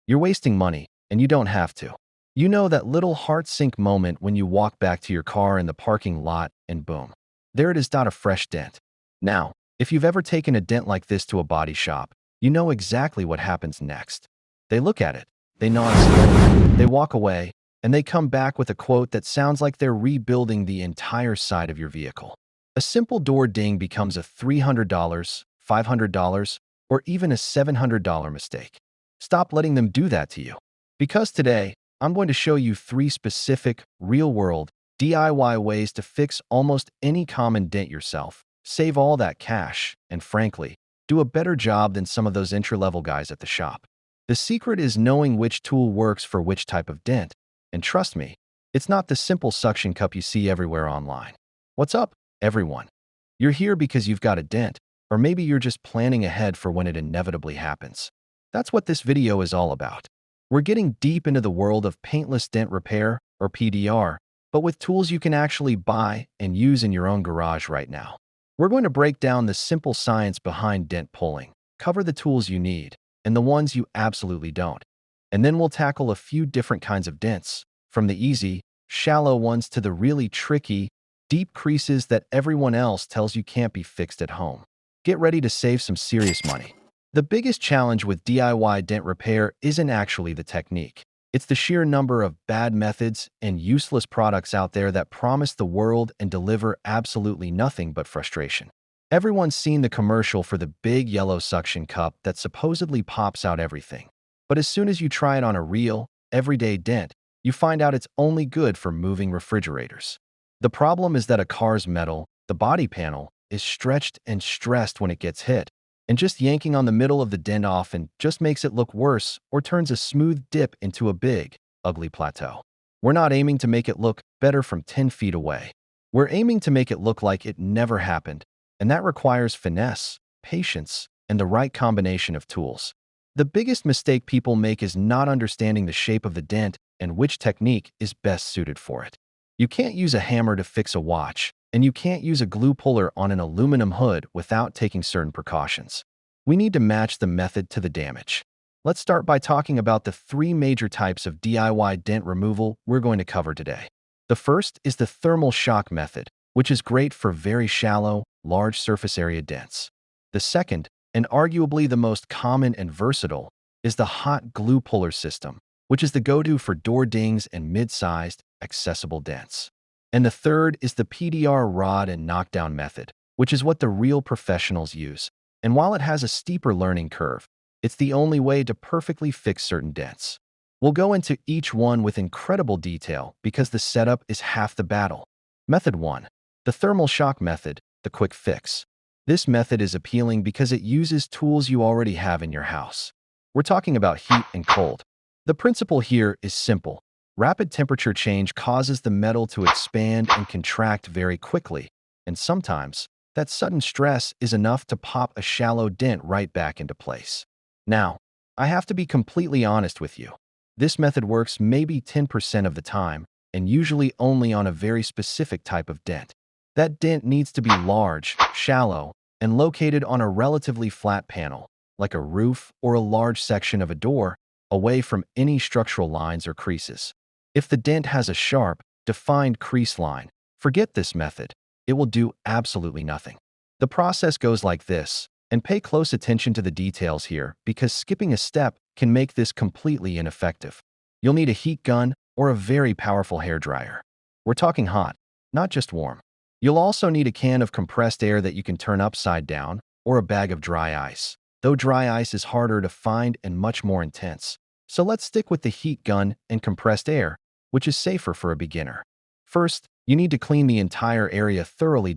You're wasting money, and you don't have to. You know that little heart-sink moment when you walk back to your car in the parking lot and boom, there it is, a fresh dent. Now, if you've ever taken a dent like this to a body shop, you know exactly what happens next. They look at it, they nod slowly, they walk away, and they come back with a quote that sounds like they're rebuilding the entire side of your vehicle. A simple door ding becomes a $300, $500, or even a $700 mistake. Stop letting them do that to you. Because today, I'm going to show you 3 specific, real-world, DIY ways to fix almost any common dent yourself, save all that cash, and frankly, do a better job than some of those entry-level guys at the shop. The secret is knowing which tool works for which type of dent. And trust me, it's not the simple suction cup you see everywhere online. What's up, everyone? You're here because you've got a dent, or maybe you're just planning ahead for when it inevitably happens. That's what this video is all about. We're getting deep into the world of paintless dent repair, or PDR, but with tools you can actually buy and use in your own garage right now. We're going to break down the simple science behind dent pulling, cover the tools you need, and the ones you absolutely don't. And then we'll tackle a few different kinds of dents, from the easy, shallow ones to the really tricky, deep creases that everyone else tells you can't be fixed at home. Get ready to save some serious money. The biggest challenge with DIY dent repair isn't actually the technique. It's the sheer number of bad methods and useless products out there that promise the world and deliver absolutely nothing but frustration. Everyone's seen the commercial for the big yellow suction cup that supposedly pops out everything. But as soon as you try it on a real, everyday dent, you find out it's only good for moving refrigerators. The problem is that a car's metal, the body panel, is stretched and stressed when it gets hit, and just yanking on the middle of the dent often just makes it look worse or turns a smooth dip into a big, ugly plateau. We're not aiming to make it look better from 10 feet away. We're aiming to make it look like it never happened, and that requires finesse, patience, and the right combination of tools. The biggest mistake people make is not understanding the shape of the dent and which technique is best suited for it. You can't use a hammer to fix a watch, and you can't use a glue puller on an aluminum hood without taking certain precautions. We need to match the method to the damage. Let's start by talking about the 3 major types of DIY dent removal we're going to cover today. The first is the thermal shock method, which is great for very shallow, large surface area dents. The second, and arguably the most common and versatile, is the hot glue puller system, which is the go-to for door dings and mid-sized, accessible dents. And the third is the PDR rod and knockdown method, which is what the real professionals use. And while it has a steeper learning curve, it's the only way to perfectly fix certain dents. We'll go into each one with incredible detail because the setup is half the battle. Method 1. The thermal shock method, the quick fix. This method is appealing because it uses tools you already have in your house. We're talking about heat and cold. The principle here is simple. Rapid temperature change causes the metal to expand and contract very quickly, and sometimes that sudden stress is enough to pop a shallow dent right back into place. Now, I have to be completely honest with you. This method works maybe 10% of the time, and usually only on a very specific type of dent. That dent needs to be large, shallow, and located on a relatively flat panel, like a roof or a large section of a door, away from any structural lines or creases. If the dent has a sharp, defined crease line, forget this method. It will do absolutely nothing. The process goes like this, and pay close attention to the details here because skipping a step can make this completely ineffective. You'll need a heat gun or a very powerful hairdryer. We're talking hot, not just warm. You'll also need a can of compressed air that you can turn upside down or a bag of dry ice, though dry ice is harder to find and much more intense. So let's stick with the heat gun and compressed air, which is safer for a beginner. First, you need to clean the entire area thoroughly.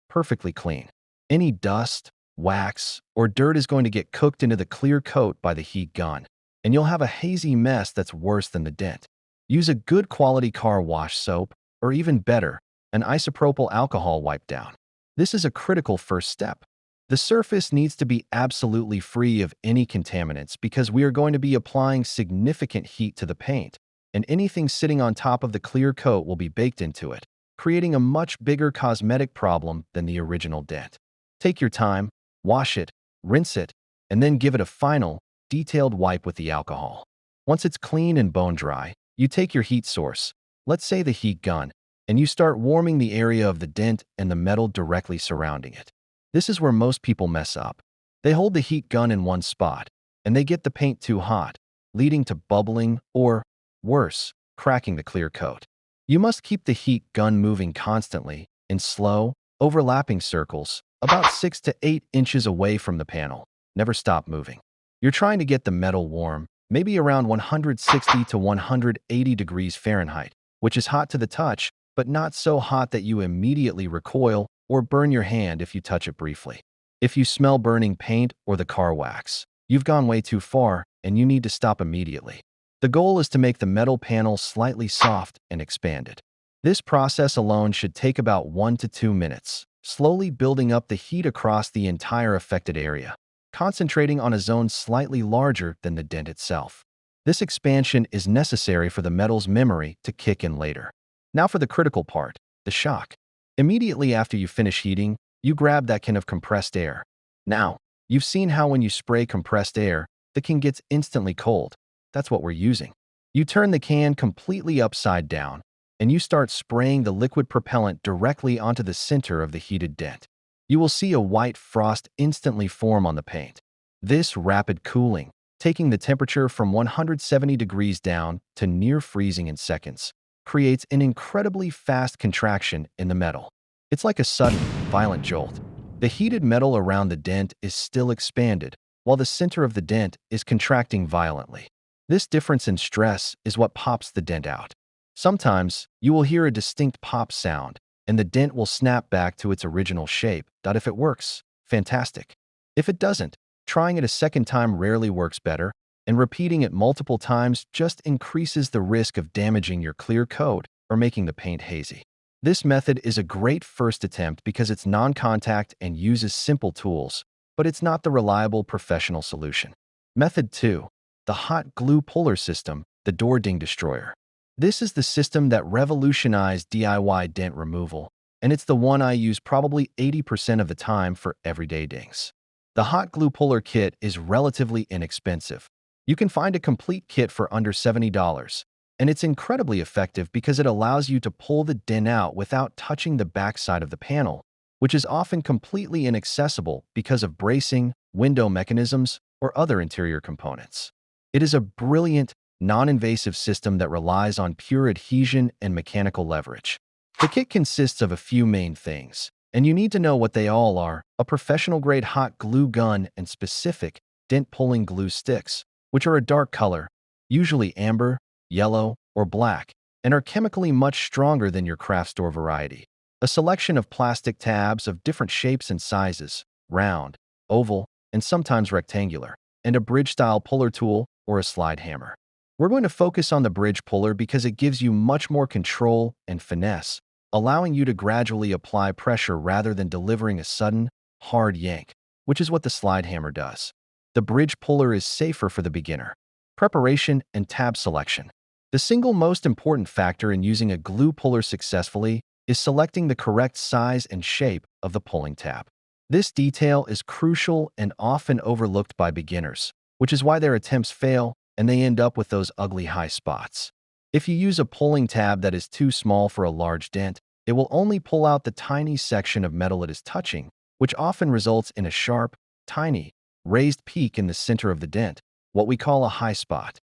Perfectly clean. Any dust, wax, or dirt is going to get cooked into the clear coat by the heat gun, and you'll have a hazy mess that's worse than the dent. Use a good quality car wash soap, or even better, an isopropyl alcohol wipe down. This is a critical first step. The surface needs to be absolutely free of any contaminants because we are going to be applying significant heat to the paint, and anything sitting on top of the clear coat will be baked into it, creating a much bigger cosmetic problem than the original dent. Take your time, wash it, rinse it, and then give it a final, detailed wipe with the alcohol. Once it's clean and bone dry, you take your heat source, let's say the heat gun, and you start warming the area of the dent and the metal directly surrounding it. This is where most people mess up. They hold the heat gun in one spot, and they get the paint too hot, leading to bubbling or, worse, cracking the clear coat. You must keep the heat gun moving constantly, in slow, overlapping circles, about 6 to 8 inches away from the panel. Never stop moving. You're trying to get the metal warm, maybe around 160 to 180 degrees Fahrenheit, which is hot to the touch, but not so hot that you immediately recoil or burn your hand if you touch it briefly. If you smell burning paint or the car wax, you've gone way too far and you need to stop immediately. The goal is to make the metal panel slightly soft and expanded. This process alone should take about 1 to 2 minutes, slowly building up the heat across the entire affected area, concentrating on a zone slightly larger than the dent itself. This expansion is necessary for the metal's memory to kick in later. Now for the critical part, the shock. Immediately after you finish heating, you grab that can of compressed air. Now, you've seen how when you spray compressed air, the can gets instantly cold. That's what we're using. You turn the can completely upside down, and you start spraying the liquid propellant directly onto the center of the heated dent. You will see a white frost instantly form on the paint. This rapid cooling, taking the temperature from 170 degrees down to near freezing in seconds, creates an incredibly fast contraction in the metal. It's like a sudden, violent jolt. The heated metal around the dent is still expanded, while the center of the dent is contracting violently. This difference in stress is what pops the dent out. Sometimes, you will hear a distinct pop sound, and the dent will snap back to its original shape. If it works, fantastic. If it doesn't, trying it a second time rarely works better, and repeating it multiple times just increases the risk of damaging your clear coat or making the paint hazy. This method is a great first attempt because it's non-contact and uses simple tools, but it's not the reliable professional solution. Method 2. The hot glue puller system, the door ding destroyer. This is the system that revolutionized DIY dent removal, and it's the one I use probably 80% of the time for everyday dings. The hot glue puller kit is relatively inexpensive. You can find a complete kit for under $70, and it's incredibly effective because it allows you to pull the dent out without touching the backside of the panel, which is often completely inaccessible because of bracing, window mechanisms, or other interior components. It is a brilliant, non-invasive system that relies on pure adhesion and mechanical leverage. The kit consists of a few main things, and you need to know what they all are: a professional-grade hot glue gun and specific dent-pulling glue sticks, which are a dark color, usually amber, yellow, or black, and are chemically much stronger than your craft store variety. A selection of plastic tabs of different shapes and sizes, round, oval, and sometimes rectangular, and a bridge-style puller tool or a slide hammer. We're going to focus on the bridge puller because it gives you much more control and finesse, allowing you to gradually apply pressure rather than delivering a sudden, hard yank, which is what the slide hammer does. The bridge puller is safer for the beginner. Preparation and tab selection. The single most important factor in using a glue puller successfully is selecting the correct size and shape of the pulling tab. This detail is crucial and often overlooked by beginners, which is why their attempts fail and they end up with those ugly high spots. If you use a pulling tab that is too small for a large dent, it will only pull out the tiny section of metal it is touching, which often results in a sharp, tiny, raised peak in the center of the dent, what we call a high spot.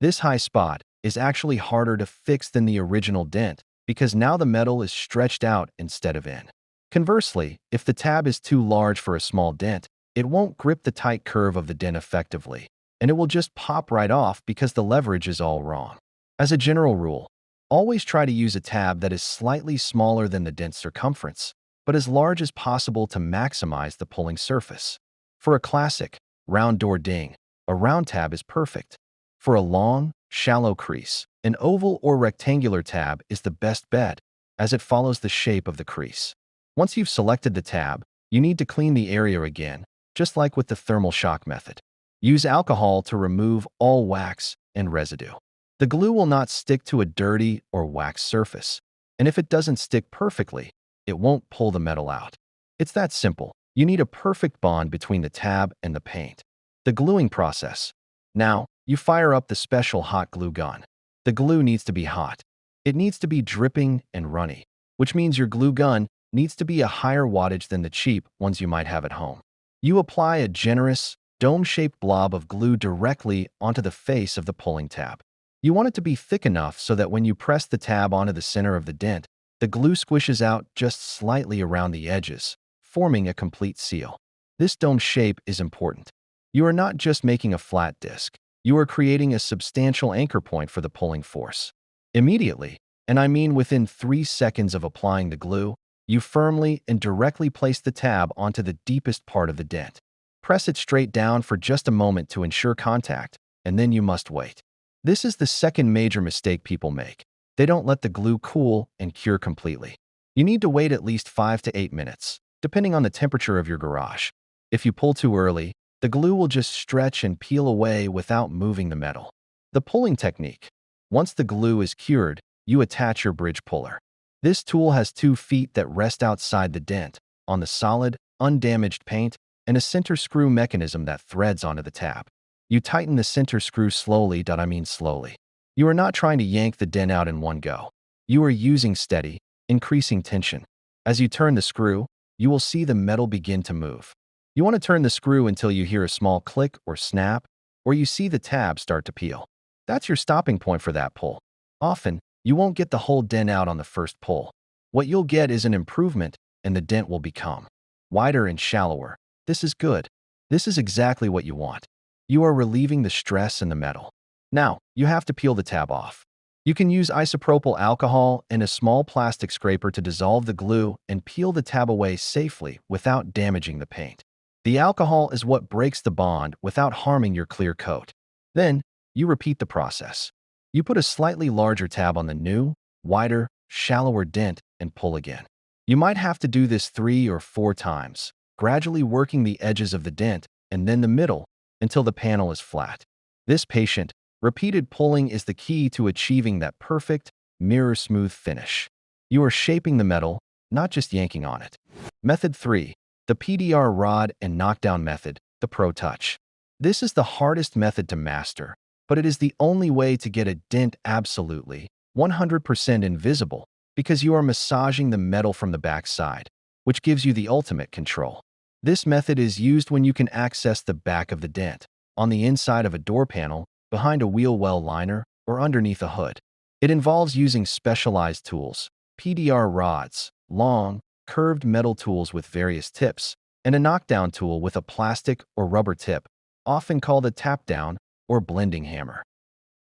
This high spot is actually harder to fix than the original dent because now the metal is stretched out instead of in. Conversely, if the tab is too large for a small dent, it won't grip the tight curve of the dent effectively, and it will just pop right off because the leverage is all wrong. As a general rule, always try to use a tab that is slightly smaller than the dent circumference, but as large as possible to maximize the pulling surface. For a classic, round door ding, a round tab is perfect. For a long, shallow crease, an oval or rectangular tab is the best bet, as it follows the shape of the crease. Once you've selected the tab, you need to clean the area again, just like with the thermal shock method. Use alcohol to remove all wax and residue. The glue will not stick to a dirty or waxed surface, and if it doesn't stick perfectly, it won't pull the metal out. It's that simple. You need a perfect bond between the tab and the paint. The gluing process. Now, you fire up the special hot glue gun. The glue needs to be hot. It needs to be dripping and runny, which means your glue gun needs to be a higher wattage than the cheap ones you might have at home. You apply a generous, dome-shaped blob of glue directly onto the face of the pulling tab. You want it to be thick enough so that when you press the tab onto the center of the dent, the glue squishes out just slightly around the edges, forming a complete seal. This dome shape is important. You are not just making a flat disc. You are creating a substantial anchor point for the pulling force. Immediately, and I mean within 3 seconds of applying the glue, you firmly and directly place the tab onto the deepest part of the dent. Press it straight down for just a moment to ensure contact, and then you must wait. This is the second major mistake people make. They don't let the glue cool and cure completely. You need to wait at least 5 to 8 minutes, depending on the temperature of your garage. If you pull too early, the glue will just stretch and peel away without moving the metal. The pulling technique. Once the glue is cured, you attach your bridge puller. This tool has 2 feet that rest outside the dent, on the solid, undamaged paint, and a center screw mechanism that threads onto the tab. You tighten the center screw slowly. I mean slowly. You are not trying to yank the dent out in one go. You are using steady, increasing tension. As you turn the screw, you will see the metal begin to move. You want to turn the screw until you hear a small click or snap, or you see the tab start to peel. That's your stopping point for that pull. Often, you won't get the whole dent out on the first pull. What you'll get is an improvement, and the dent will become wider and shallower. This is good. This is exactly what you want. You are relieving the stress in the metal. Now, you have to peel the tab off. You can use isopropyl alcohol and a small plastic scraper to dissolve the glue and peel the tab away safely without damaging the paint. The alcohol is what breaks the bond without harming your clear coat. Then, you repeat the process. You put a slightly larger tab on the new, wider, shallower dent and pull again. You might have to do this 3 or 4 times, gradually working the edges of the dent and then the middle until the panel is flat. This patient, repeated pulling is the key to achieving that perfect, mirror-smooth finish. You are shaping the metal, not just yanking on it. Method 3. The PDR rod and knockdown method, the Pro Touch. This is the hardest method to master, but it is the only way to get a dent absolutely 100% invisible because you are massaging the metal from the backside, which gives you the ultimate control. This method is used when you can access the back of the dent, on the inside of a door panel, behind a wheel well liner, or underneath a hood. It involves using specialized tools, PDR rods, long, curved metal tools with various tips, and a knockdown tool with a plastic or rubber tip, often called a tap-down or blending hammer.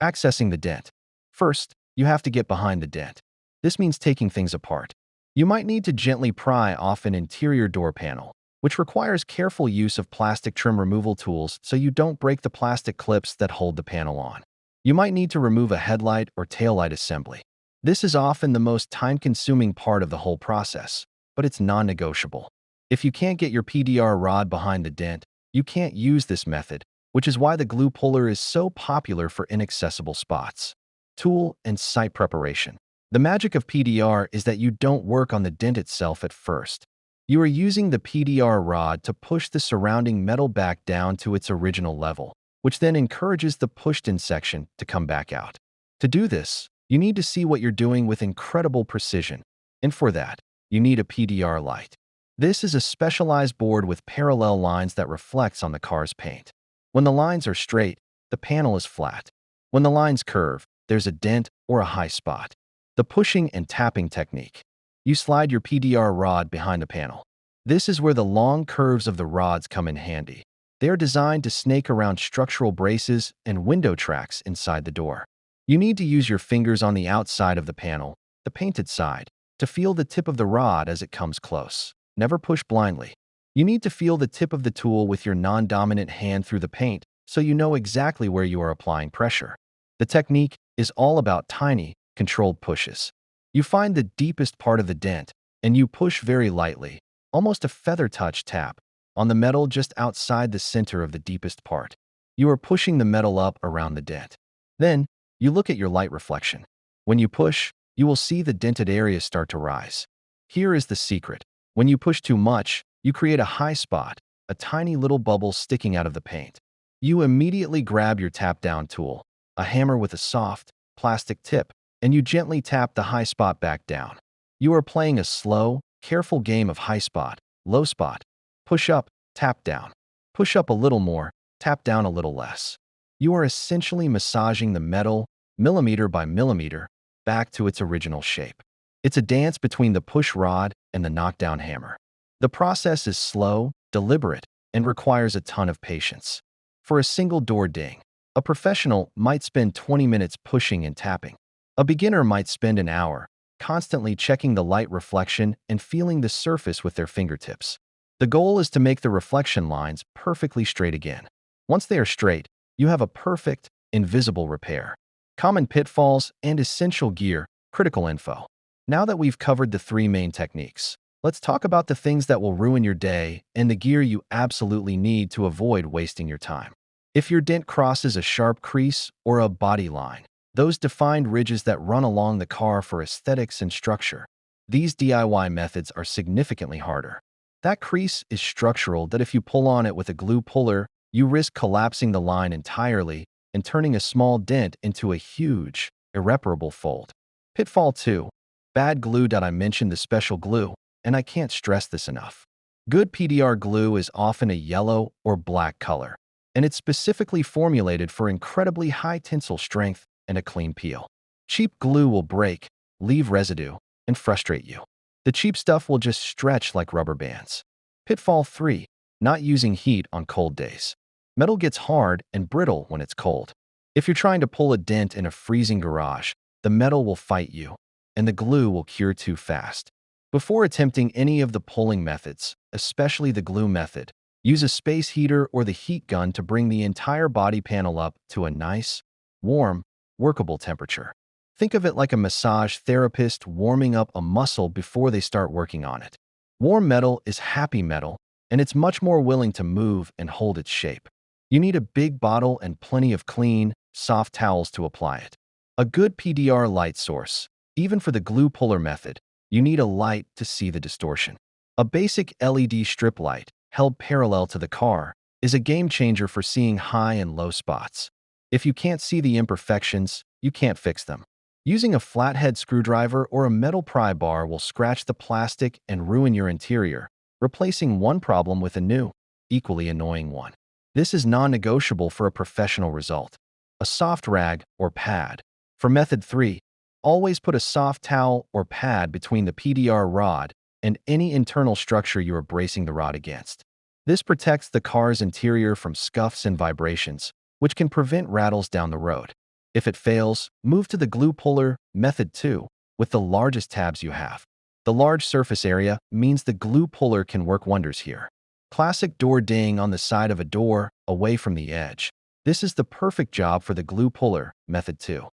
Accessing the dent. First, you have to get behind the dent. This means taking things apart. You might need to gently pry off an interior door panel, which requires careful use of plastic trim removal tools so you don't break the plastic clips that hold the panel on. You might need to remove a headlight or taillight assembly. This is often the most time-consuming part of the whole process, but it's non-negotiable. If you can't get your PDR rod behind the dent, you can't use this method, which is why the glue puller is so popular for inaccessible spots. Tool and site preparation. The magic of PDR is that you don't work on the dent itself at first. You are using the PDR rod to push the surrounding metal back down to its original level, which then encourages the pushed-in section to come back out. To do this, you need to see what you're doing with incredible precision, and for that, you need a PDR light. This is a specialized board with parallel lines that reflects on the car's paint. When the lines are straight, the panel is flat. When the lines curve, there's a dent or a high spot. The pushing and tapping technique. You slide your PDR rod behind the panel. This is where the long curves of the rods come in handy. They are designed to snake around structural braces and window tracks inside the door. You need to use your fingers on the outside of the panel, the painted side, to feel the tip of the rod as it comes close. Never push blindly. You need to feel the tip of the tool with your non-dominant hand through the paint so you know exactly where you are applying pressure. The technique is all about tiny, controlled pushes. You find the deepest part of the dent, and you push very lightly, almost a feather touch tap, on the metal just outside the center of the deepest part. You are pushing the metal up around the dent. Then, you look at your light reflection. When you push, you will see the dented area start to rise. Here is the secret. When you push too much, you create a high spot, a tiny little bubble sticking out of the paint. You immediately grab your tap-down tool, a hammer with a soft, plastic tip, and you gently tap the high spot back down. You are playing a slow, careful game of high spot, low spot, push up, tap down, push up a little more, tap down a little less. You are essentially massaging the metal, millimeter by millimeter, back to its original shape. It's a dance between the push rod and the knockdown hammer. The process is slow, deliberate, and requires a ton of patience. For a single door ding, a professional might spend 20 minutes pushing and tapping. A beginner might spend an hour, constantly checking the light reflection and feeling the surface with their fingertips. The goal is to make the reflection lines perfectly straight again. Once they are straight, you have a perfect, invisible repair. Common pitfalls and essential gear, critical info. Now that we've covered the three main techniques, let's talk about the things that will ruin your day and the gear you absolutely need to avoid wasting your time. If your dent crosses a sharp crease or a body line, those defined ridges that run along the car for aesthetics and structure, these DIY methods are significantly harder. That crease is structural that if you pull on it with a glue puller, you risk collapsing the line entirely and turning a small dent into a huge, irreparable fold. Pitfall 2. Bad glue. I mentioned the special glue, and I can't stress this enough. Good PDR glue is often a yellow or black color, and it's specifically formulated for incredibly high tensile strength and a clean peel. Cheap glue will break, leave residue, and frustrate you. The cheap stuff will just stretch like rubber bands. Pitfall 3. Not using heat on cold days. Metal gets hard and brittle when it's cold. If you're trying to pull a dent in a freezing garage, the metal will fight you, and the glue will cure too fast. Before attempting any of the pulling methods, especially the glue method, use a space heater or the heat gun to bring the entire body panel up to a nice, warm, workable temperature. Think of it like a massage therapist warming up a muscle before they start working on it. Warm metal is happy metal, and it's much more willing to move and hold its shape. You need a big bottle and plenty of clean, soft towels to apply it. A good PDR light source. Even for the glue puller method, you need a light to see the distortion. A basic LED strip light, held parallel to the car, is a game changer for seeing high and low spots. If you can't see the imperfections, you can't fix them. Using a flathead screwdriver or a metal pry bar will scratch the plastic and ruin your interior, replacing one problem with a new, equally annoying one. This is non-negotiable for a professional result. A soft rag or pad. For method 3, always put a soft towel or pad between the PDR rod and any internal structure you are bracing the rod against. This protects the car's interior from scuffs and vibrations, which can prevent rattles down the road. If it fails, move to the glue puller, method 2, with the largest tabs you have. The large surface area means the glue puller can work wonders here. Classic door ding on the side of a door, away from the edge. This is the perfect job for the glue puller, method 2.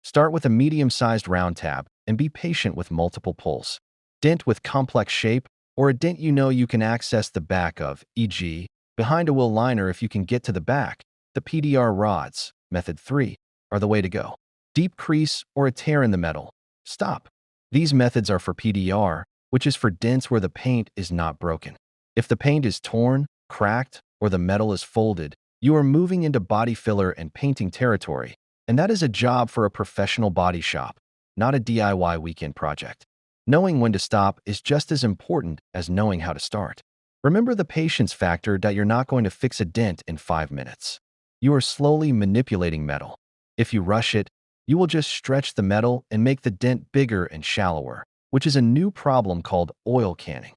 Start with a medium-sized round tab and be patient with multiple pulls. Dent with complex shape, or a dent you can access the back of, e.g., behind a wheel liner. If you can get to the back, the PDR rods, method 3, are the way to go. Deep crease or a tear in the metal. Stop. These methods are for PDR, which is for dents where the paint is not broken. If the paint is torn, cracked, or the metal is folded, you are moving into body filler and painting territory, and that is a job for a professional body shop, not a DIY weekend project. Knowing when to stop is just as important as knowing how to start. Remember the patience factor that you're not going to fix a dent in 5 minutes. You are slowly manipulating metal. If you rush it, you will just stretch the metal and make the dent bigger and shallower, which is a new problem called oil canning.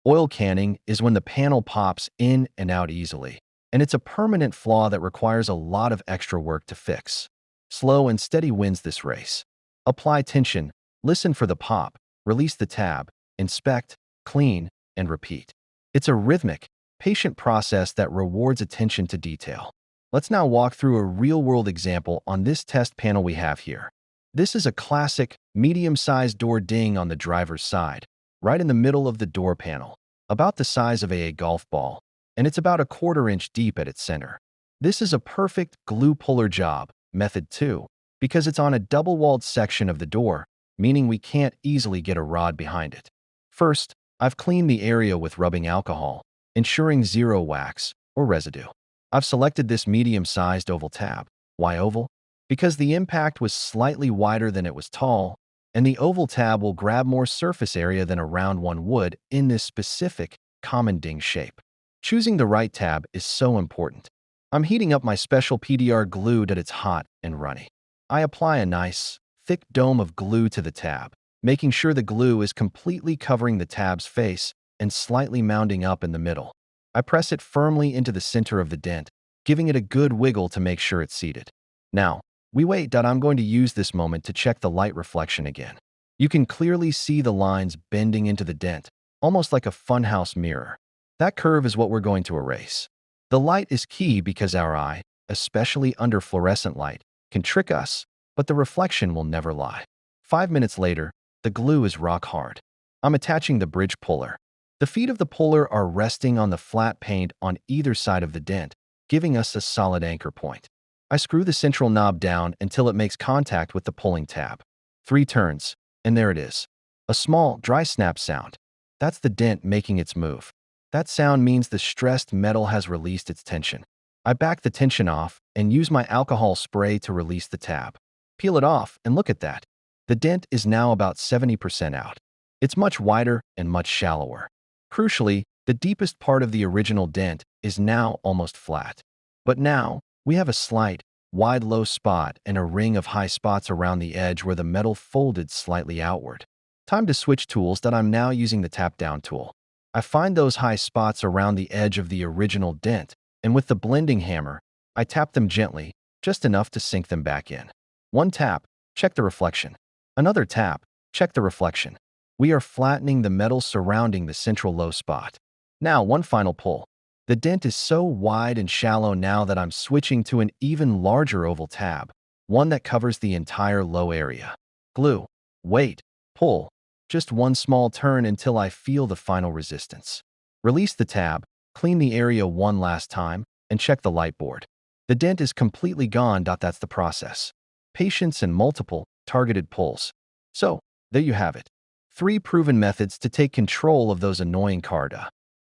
Oil canning is when the panel pops in and out easily, and it's a permanent flaw that requires a lot of extra work to fix. Slow and steady wins this race. Apply tension, listen for the pop, release the tab, inspect, clean, and repeat. It's a rhythmic, patient process that rewards attention to detail. Let's now walk through a real-world example on this test panel we have here. This is a classic, medium-sized door ding on the driver's side, right in the middle of the door panel, about the size of a golf ball, and it's about 1/4 inch deep at its center. This is a perfect glue puller job, method 2, because it's on a double-walled section of the door, meaning we can't easily get a rod behind it. First, I've cleaned the area with rubbing alcohol, ensuring zero wax or residue. I've selected this medium-sized oval tab. Why oval? Because the impact was slightly wider than it was tall, and the oval tab will grab more surface area than a round one would in this specific, common ding shape. Choosing the right tab is so important. I'm heating up my special PDR glue that it's hot and runny. I apply a nice, thick dome of glue to the tab, making sure the glue is completely covering the tab's face and slightly mounding up in the middle. I press it firmly into the center of the dent, giving it a good wiggle to make sure it's seated. Now, we wait that I'm going to use this moment to check the light reflection again. You can clearly see the lines bending into the dent, almost like a funhouse mirror. That curve is what we're going to erase. The light is key because our eye, especially under fluorescent light, can trick us, but the reflection will never lie. 5 minutes later, the glue is rock hard. I'm attaching the bridge puller. The feet of the puller are resting on the flat paint on either side of the dent, giving us a solid anchor point. I screw the central knob down until it makes contact with the pulling tab. 3 turns, and there it is. A small, dry snap sound. That's the dent making its move. That sound means the stressed metal has released its tension. I back the tension off and use my alcohol spray to release the tab. Peel it off and look at that. The dent is now about 70% out. It's much wider and much shallower. Crucially, the deepest part of the original dent is now almost flat. But now, we have a slight, wide low spot and a ring of high spots around the edge where the metal folded slightly outward. Time to switch tools that I'm now using the tap-down tool. I find those high spots around the edge of the original dent, and with the blending hammer, I tap them gently, just enough to sink them back in. One tap, check the reflection. Another tap, check the reflection. We are flattening the metal surrounding the central low spot. Now, one final pull. The dent is so wide and shallow now that I'm switching to an even larger oval tab, one that covers the entire low area. Glue, wait, pull. Just one small turn until I feel the final resistance. Release the tab, clean the area one last time, and check the light board. The dent is completely gone. That's the process. Patience and multiple, targeted pulls. So, there you have it. 3 proven methods to take control of those annoying car